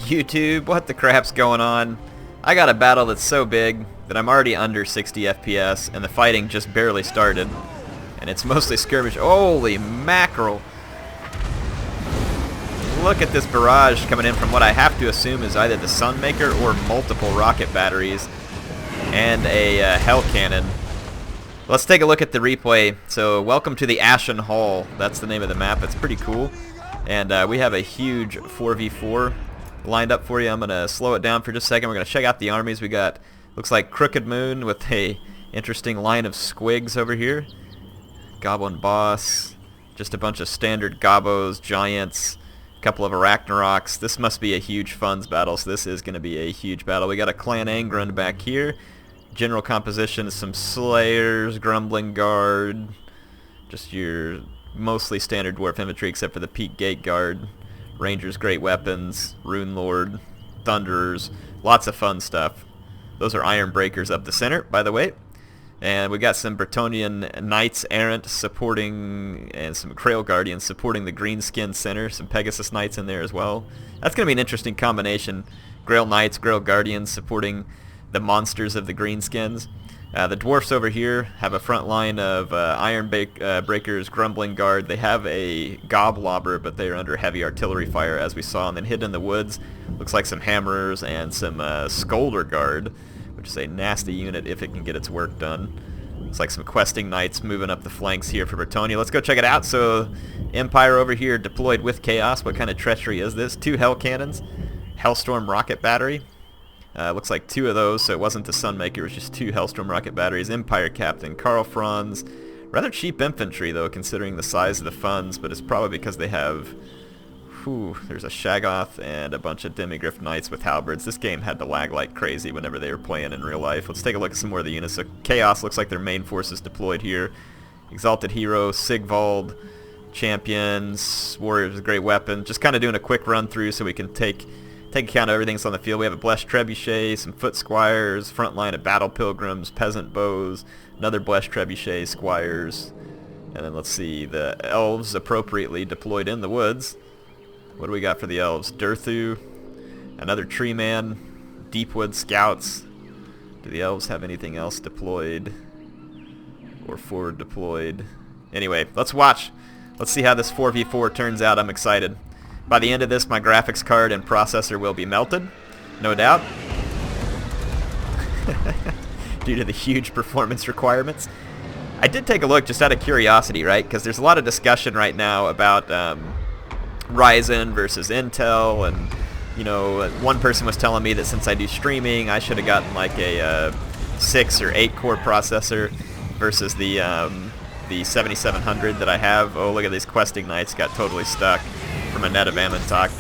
YouTube, what the crap's going on? I got a battle that's so big that I'm already under 60 FPS and the fighting just barely started. And it's mostly skirmish. Holy mackerel. Look at this barrage coming in from what I have to assume is either the Sunmaker or multiple rocket batteries and a hell cannon. Let's take a look at the replay. So welcome to the Ashen Hall. That's the name of the map. It's pretty cool. And we have a huge 4v4 lined up for you. I'm going to slow it down for just a second. We're going to check out the armies. We got, looks like Crooked Moon with a interesting line of squigs over here. Goblin Boss, just a bunch of standard Gobos, Giants, a couple of Arachnaroks. This must be a huge funds battle, so this is going to be a huge battle. We got a Clan Angron back here. General composition is some Slayers, Grumbling Guard, just your mostly standard Dwarf Infantry except for the Peak Gate Guard. Rangers, Great Weapons, Rune Lord, Thunderers, lots of fun stuff. Those are Iron Breakers up the center, by the way. And we got some Bretonnian Knights Errant supporting, and some Krail Guardians supporting the Greenskin Center. Some Pegasus Knights in there as well. That's going to be an interesting combination. Grail Knights, Grail Guardians supporting the monsters of the Greenskins. The Dwarfs over here have a front line of Iron Breakers, Grumbling Guard. They have a Goblobber, but they are under heavy artillery fire, as we saw. And then hidden in the woods, looks like some Hammerers and some Skolder Guard, which is a nasty unit if it can get its work done. Looks like some Questing Knights moving up the flanks here for Bretonnia. Let's go check it out. So, Empire over here deployed with Chaos. What kind of treachery is this? 2 Hell Cannons, Hellstorm Rocket Battery. Looks like 2 of those, so it wasn't the Sunmaker, it was just 2 Hellstorm rocket batteries. Empire Captain, Karl Franz. Rather cheap infantry, though, considering the size of the funds, but it's probably because they have... there's a Shaggoth and a bunch of Demigryph Knights with halberds. This game had to lag like crazy whenever they were playing in real life. Let's take a look at some more of the units. So Chaos looks like their main forces deployed here. Exalted Hero, Sigvald, Champions, Warriors with Great Weapon. Just kind of doing a quick run through so we can take account of everything that's on the field. We have a Blessed Trebuchet, some Foot Squires, front line of Battle Pilgrims, Peasant Bows, another Blessed Trebuchet, Squires, and then let's see, the Elves appropriately deployed in the woods. What do we got for the Elves? Durthu, another Tree Man, Deepwood Scouts. Do the Elves have anything else deployed or forward deployed? Anyway, let's watch. Let's see how this 4v4 turns out. I'm excited. By the end of this, my graphics card and processor will be melted, no doubt, due to the huge performance requirements. I did take a look just out of curiosity, right? Because there's a lot of discussion right now about Ryzen versus Intel, and you know, one person was telling me that since I do streaming, I should have gotten like a 6 or 8 core processor versus the 7700 that I have. Oh, look at these Questing Knights, got totally stuck from a net of Amantok.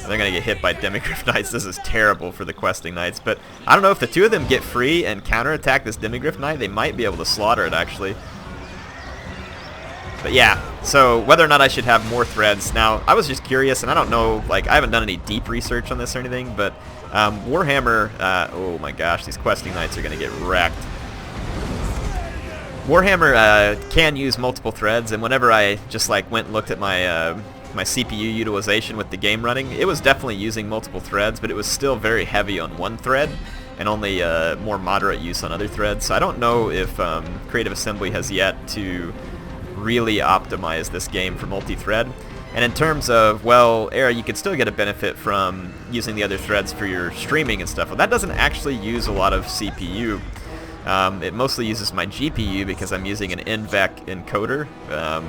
They're going to get hit by Demigryph Knights. This is terrible for the Questing Knights, but I don't know if the 2 of them get free and counterattack this Demigryph Knight, they might be able to slaughter it, actually. But yeah, so whether or not I should have more threads. Now, I was just curious, and I don't know, like, I haven't done any deep research on this or anything, but Warhammer, oh my gosh, these Questing Knights are going to get wrecked. Warhammer can use multiple threads, and whenever I just like went and looked at my my CPU utilization with the game running, it was definitely using multiple threads, but it was still very heavy on one thread and only more moderate use on other threads. So I don't know if Creative Assembly has yet to really optimize this game for multi-thread. And in terms of, well, Era, you could still get a benefit from using the other threads for your streaming and stuff. Well, that doesn't actually use a lot of CPU. It mostly uses my GPU because I'm using an NVEC encoder,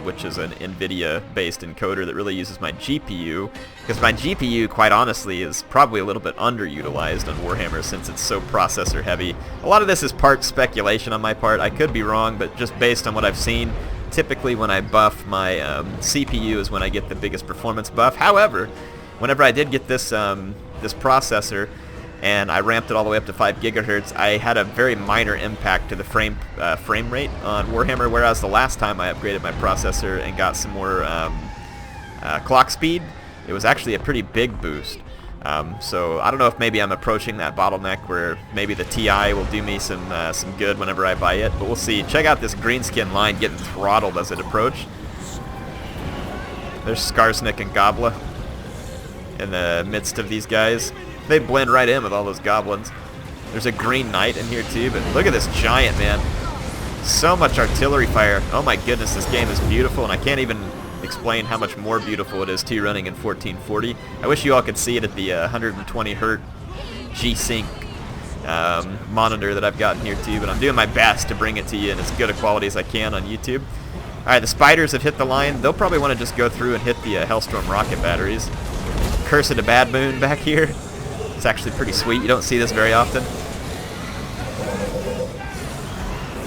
which is an NVIDIA-based encoder that really uses my GPU, because my GPU, quite honestly, is probably a little bit underutilized on Warhammer since it's so processor heavy. A lot of this is part speculation on my part. I could be wrong, but just based on what I've seen, typically when I buff my CPU is when I get the biggest performance buff. However, whenever I did get this this processor, and I ramped it all the way up to 5 gigahertz, I had a very minor impact to the frame rate on Warhammer, whereas the last time I upgraded my processor and got some more clock speed, it was actually a pretty big boost. So I don't know if maybe I'm approaching that bottleneck where maybe the TI will do me some good whenever I buy it, but we'll see. Check out this Greenskin line getting throttled as it approached. There's Skarsnik and Gobla. in the midst of these guys. They blend right in with all those goblins. There's a green knight in here too, but look at this giant, man. So much artillery fire. Oh my goodness, this game is beautiful, and I can't even explain how much more beautiful it is too running in 1440. I wish you all could see it at the 120 Hz G-Sync monitor that I've got in here too, but I'm doing my best to bring it to you in as good a quality as I can on YouTube. Alright, the spiders have hit the line. They'll probably want to just go through and hit the Hellstorm rocket batteries. Curse of the Bad Moon back here. It's actually pretty sweet. You don't see this very often.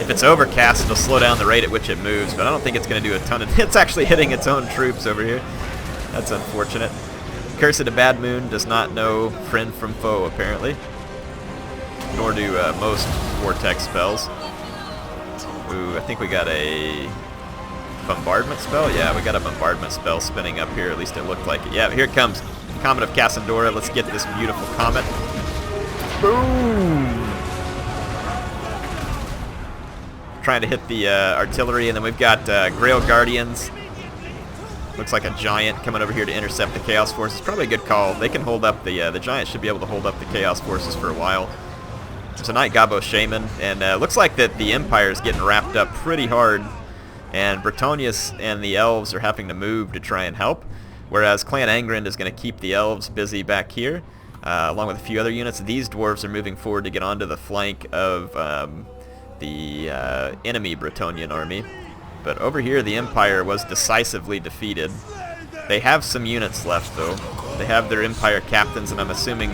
If it's overcast, it'll slow down the rate at which it moves, but I don't think it's going to do a ton of... It's actually hitting its own troops over here. That's unfortunate. Curse of the Bad Moon does not know friend from foe, apparently. Nor do most Vortex spells. Ooh, I think we got a bombardment spell? Yeah, we got a bombardment spell spinning up here. At least it looked like it. Yeah, here it comes. Comet of Cassandora. Let's get this beautiful comet. Boom! Trying to hit the artillery, and then we've got Grail Guardians. Looks like a giant coming over here to intercept the Chaos Forces. Probably a good call. They can hold up the giant should be able to hold up the Chaos Forces for a while. There's a Knight Gabo Shaman, and looks like that the Empire is getting wrapped up pretty hard, and Bretonnius and the Elves are having to move to try and help, whereas Clan Angrind is going to keep the Elves busy back here, along with a few other units. These dwarves are moving forward to get onto the flank of the enemy Bretonnian army. But over here the Empire was decisively defeated. They have some units left though. They have their Empire captains, and I'm assuming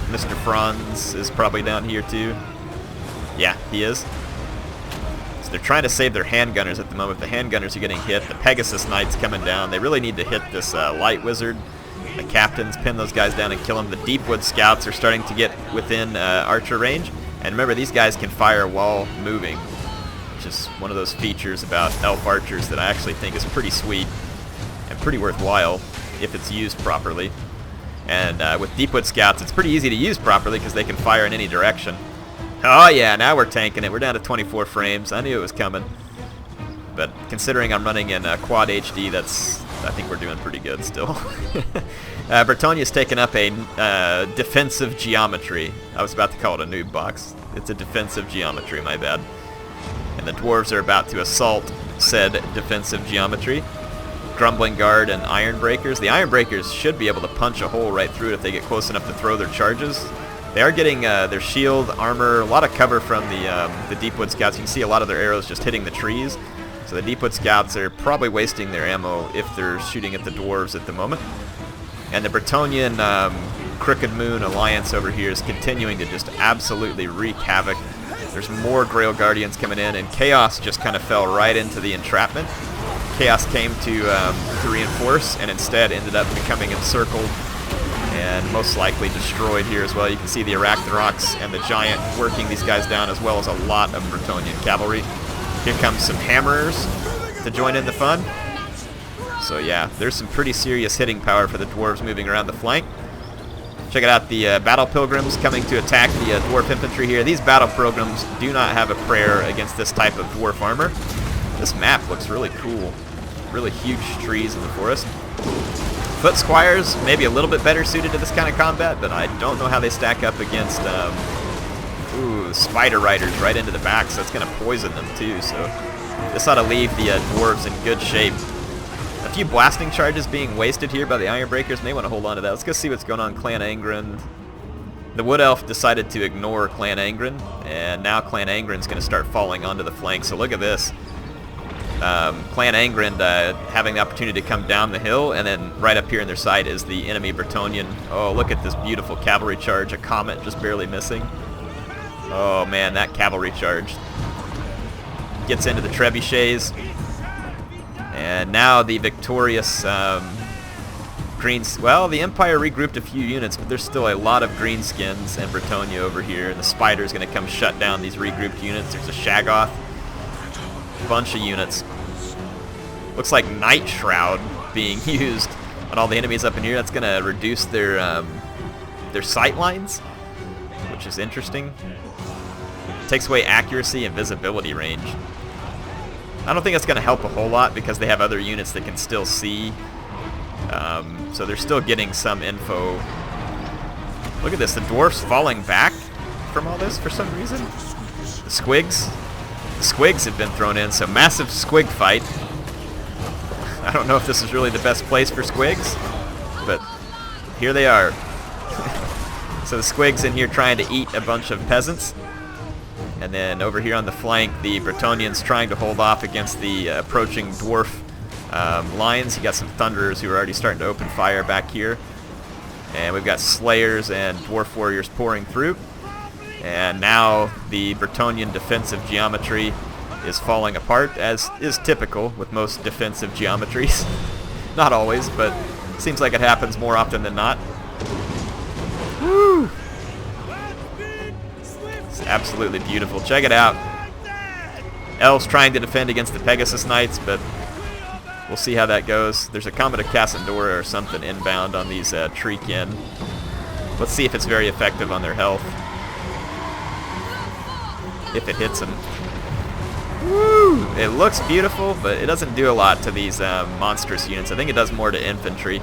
Mr. Franz is probably down here too. Yeah, he is. So they're trying to save their handgunners at the moment. The handgunners are getting hit. The Pegasus Knights coming down. They really need to hit this Light Wizard. The captains pin those guys down and kill them. The Deepwood Scouts are starting to get within archer range. And remember, these guys can fire while moving, which is one of those features about elf archers that I actually think is pretty sweet and pretty worthwhile if it's used properly. And with Deepwood Scouts, it's pretty easy to use properly because they can fire in any direction. Oh yeah, now we're tanking it. We're down to 24 frames. I knew it was coming. But considering I'm running in Quad HD, I think we're doing pretty good still. Bretonnia's taken up a defensive geometry. I was about to call it a noob box. It's a defensive geometry, my bad. And the dwarves are about to assault said defensive geometry. Grumbling Guard and Iron Breakers. The Iron Breakers should be able to punch a hole right through it if they get close enough to throw their charges. They are getting their shield, armor, a lot of cover from the Deepwood Scouts. You can see a lot of their arrows just hitting the trees. So the Deepwood Scouts are probably wasting their ammo if they're shooting at the dwarves at the moment. And the Bretonnian Crooked Moon Alliance over here is continuing to just absolutely wreak havoc. There's more Grail Guardians coming in, and Chaos just kind of fell right into the entrapment. Chaos came to reinforce, and instead ended up becoming encircled and most likely destroyed here as well. You can see the Arachthrox and the Giant working these guys down, as well as a lot of Bretonnian cavalry. Here comes some Hammerers to join in the fun. So yeah, there's some pretty serious hitting power for the dwarves moving around the flank. Check it out, the Battle Pilgrims coming to attack the Dwarf Infantry here. These Battle Pilgrims do not have a prayer against this type of dwarf armor. This map looks really cool. Really huge trees in the forest. Foot Squires, maybe a little bit better suited to this kind of combat, but I don't know how they stack up against Spider Riders right into the back, so that's going to poison them too. So this ought to leave the dwarves in good shape. A few blasting charges being wasted here by the Iron Breakers. May want to hold on to that. Let's go see what's going on. Clan Angrind. The Wood Elf decided to ignore Clan Angrind, and now Clan Angrind's going to start falling onto the flank. So look at this. Clan Angrind having the opportunity to come down the hill, and then right up here in their side is the enemy Bretonnian. Oh, look at this beautiful cavalry charge. A comet just barely missing. Oh man, that cavalry charge gets into the trebuchets. And now the victorious Greens. Well, the Empire regrouped a few units, but there's still a lot of Greenskins and Bretonnia over here. And the Spider's going to come shut down these regrouped units. There's a Shaggoth. Bunch of units. Looks like Night Shroud being used on all the enemies up in here. That's going to reduce their sight lines, which is interesting. Takes away accuracy and visibility range. I don't think that's going to help a whole lot because they have other units that can still see So they're still getting some info. Look at this, the dwarfs falling back from all this for some reason. The squigs have been thrown in, so massive squig fight. I don't know if this is really the best place for squigs, but here they are. So the squigs in here trying to eat a bunch of peasants. And then over here on the flank, the Bretonnians trying to hold off against the approaching dwarf lines. You got some thunderers who are already starting to open fire back here. And we've got slayers and dwarf warriors pouring through. And now the Bretonnian defensive geometry is falling apart, as is typical with most defensive geometries. Not always, but it seems like it happens more often than not. Woo! It's absolutely beautiful. Check it out. Elves trying to defend against the Pegasus Knights, but we'll see how that goes. There's a Comet of Cassandora or something inbound on these Treekin. Let's see if it's very effective on their health. If it hits them. Woo! It looks beautiful, but it doesn't do a lot to these monstrous units. I think it does more to infantry.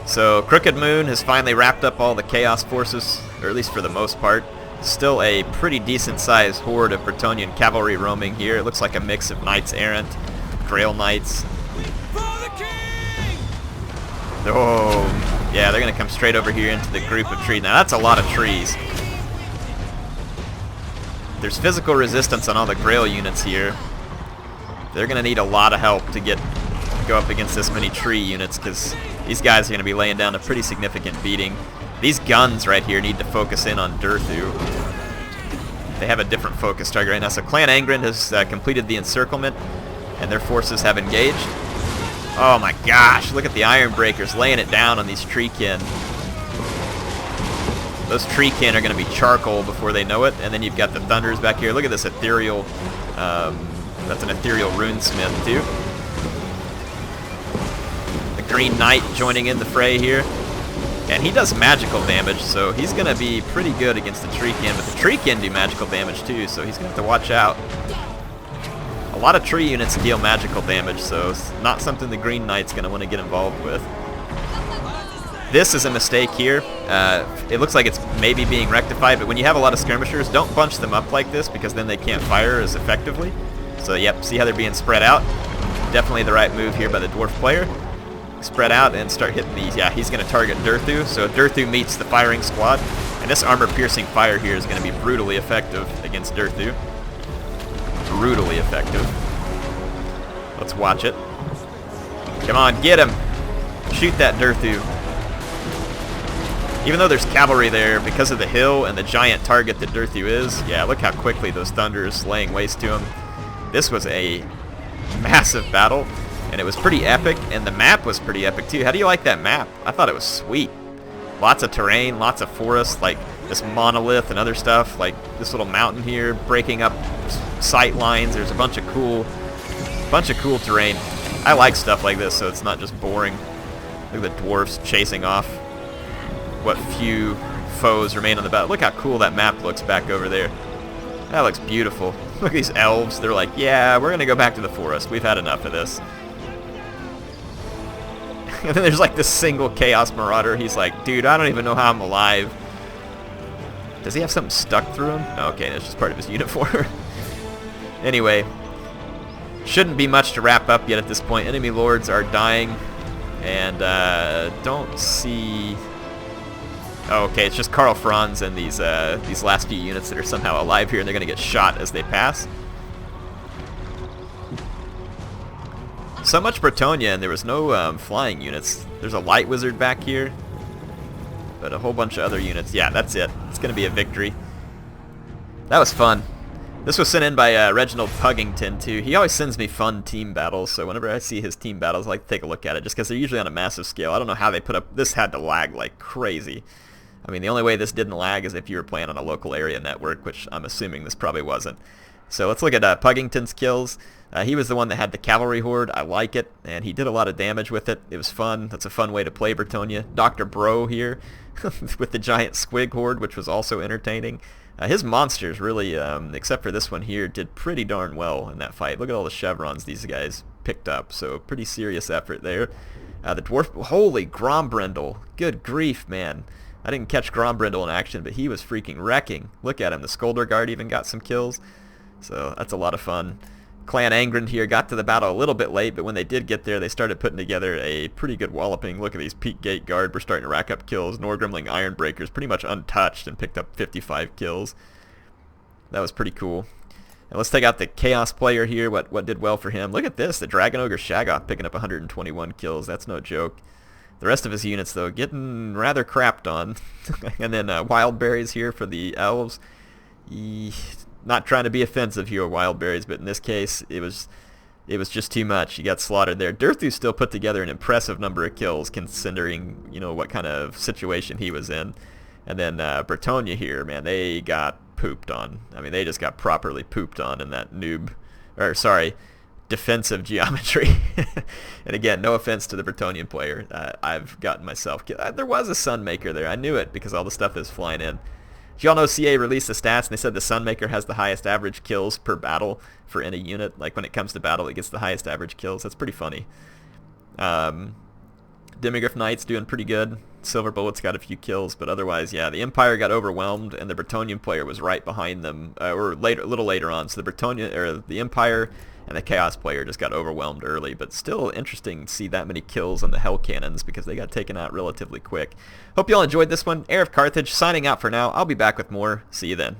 So Crooked Moon has finally wrapped up all the Chaos forces, or at least for the most part. Still a pretty decent-sized horde of Bretonnian cavalry roaming here. It looks like a mix of Knights Errant, Grail Knights. Oh, yeah, they're going to come straight over here into the group of trees. Now that's a lot of trees. There's physical resistance on all the Grail units here. They're going to need a lot of help to go up against this many tree units, because these guys are going to be laying down a pretty significant beating. These guns right here need to focus in on Durthu. They have a different focus target right now. So Clan Angren has completed the Encirclement, and their forces have engaged. Oh my gosh, look at the Iron Breakers laying it down on these Treekin. Those Treekin are going to be charcoal before they know it. And then you've got the Thunders back here. Look at this ethereal, that's an ethereal runesmith too. The Green Knight joining in the fray here. And he does magical damage, so he's going to be pretty good against the Treekin. But the Treekin do magical damage too, so he's going to have to watch out. A lot of tree units deal magical damage, so it's not something the Green Knight's going to want to get involved with. This is a mistake here. It looks like it's maybe being rectified, but when you have a lot of skirmishers, don't bunch them up like this, because then they can't fire as effectively. So yep, see how they're being spread out? Definitely the right move here by the dwarf player. Spread out and start hitting these. Yeah, he's going to target Durthu. So Durthu meets the firing squad. And this armor-piercing fire here is going to be brutally effective against Durthu. Brutally effective. Let's watch it. Come on, get him. Shoot that Durthu. Even though there's cavalry there, because of the hill and the giant target that Durthu is, yeah, look how quickly those Thunders laying waste to him. This was a massive battle. And it was pretty epic, and the map was pretty epic too. How do you like that map? I thought it was sweet. Lots of terrain, lots of forest, like this monolith and other stuff, like this little mountain here, breaking up sight lines. There's a bunch of cool terrain. I like stuff like this, so it's not just boring. Look at the dwarves chasing off what few foes remain on the battle. Look how cool that map looks back over there. That looks beautiful. Look at these elves. They're like, yeah, we're gonna go back to the forest. We've had enough of this. And then there's like this single Chaos Marauder. He's like, dude, I don't even know how I'm alive. Does he have something stuck through him? Okay, that's just part of his uniform. Anyway, shouldn't be much to wrap up yet at this point. Enemy lords are dying. And don't see... Oh, okay, it's just Karl Franz and these last few units that are somehow alive here, and they're going to get shot as they pass. So much Bretonnia, and there was no flying units. There's a light wizard back here, but a whole bunch of other units. Yeah, that's it. It's going to be a victory. That was fun. This was sent in by Reginald Puggington, too. He always sends me fun team battles, so whenever I see his team battles, I like to take a look at it, just because they're usually on a massive scale. I don't know how they put up... This had to lag like crazy. I mean, the only way this didn't lag is if you were playing on a local area network, which I'm assuming this probably wasn't. So let's look at Puggington's kills. He was the one that had the cavalry horde. I like it, and he did a lot of damage with it. It was fun. That's a fun way to play Bretonnia. Dr. Bro here with the giant squig horde, which was also entertaining. His monsters really, except for this one here, did pretty darn well in that fight. Look at all the chevrons these guys picked up, so pretty serious effort there. The dwarf, holy Grombrindle, good grief, man. I didn't catch Grombrindle in action, but he was freaking wrecking. Look at him, the Skolder Guard even got some kills, so that's a lot of fun. Clan Angrind here got to the battle a little bit late, but when they did get there, they started putting together a pretty good walloping. Look at these Peak Gate Guard, we're starting to rack up kills. Norgrimling Ironbreakers pretty much untouched and picked up 55 kills. That was pretty cool. And let's take out the Chaos player here, what did well for him. Look at this, the Dragon Ogre Shaggoth picking up 121 kills. That's no joke. The rest of his units, though, getting rather crapped on. And then Wild Berries here for the Elves. Not trying to be offensive here, Wild Berries, but in this case, it was just too much. He got slaughtered there. Durthu still put together an impressive number of kills, considering, you know, what kind of situation he was in. And then Bretonia here, man, they got pooped on. I mean, they just got properly pooped on in that defensive geometry. And again, no offense to the Bretonian player. I've gotten myself killed. There was a Sunmaker there. I knew it because all the stuff is flying in. Y'all know CA released the stats, and they said the Sunmaker has the highest average kills per battle for any unit. Like, when it comes to battle, it gets the highest average kills. That's pretty funny. Demigryph Knight's doing pretty good. Silver Bullet's got a few kills, but otherwise, yeah, the Empire got overwhelmed, and the Bretonian player was right behind them, or later, a little later on. So the Empire and the Chaos player just got overwhelmed early, but still interesting to see that many kills on the Hell Cannons because they got taken out relatively quick. Hope you all enjoyed this one. HeirofCarthage signing out for now. I'll be back with more. See you then.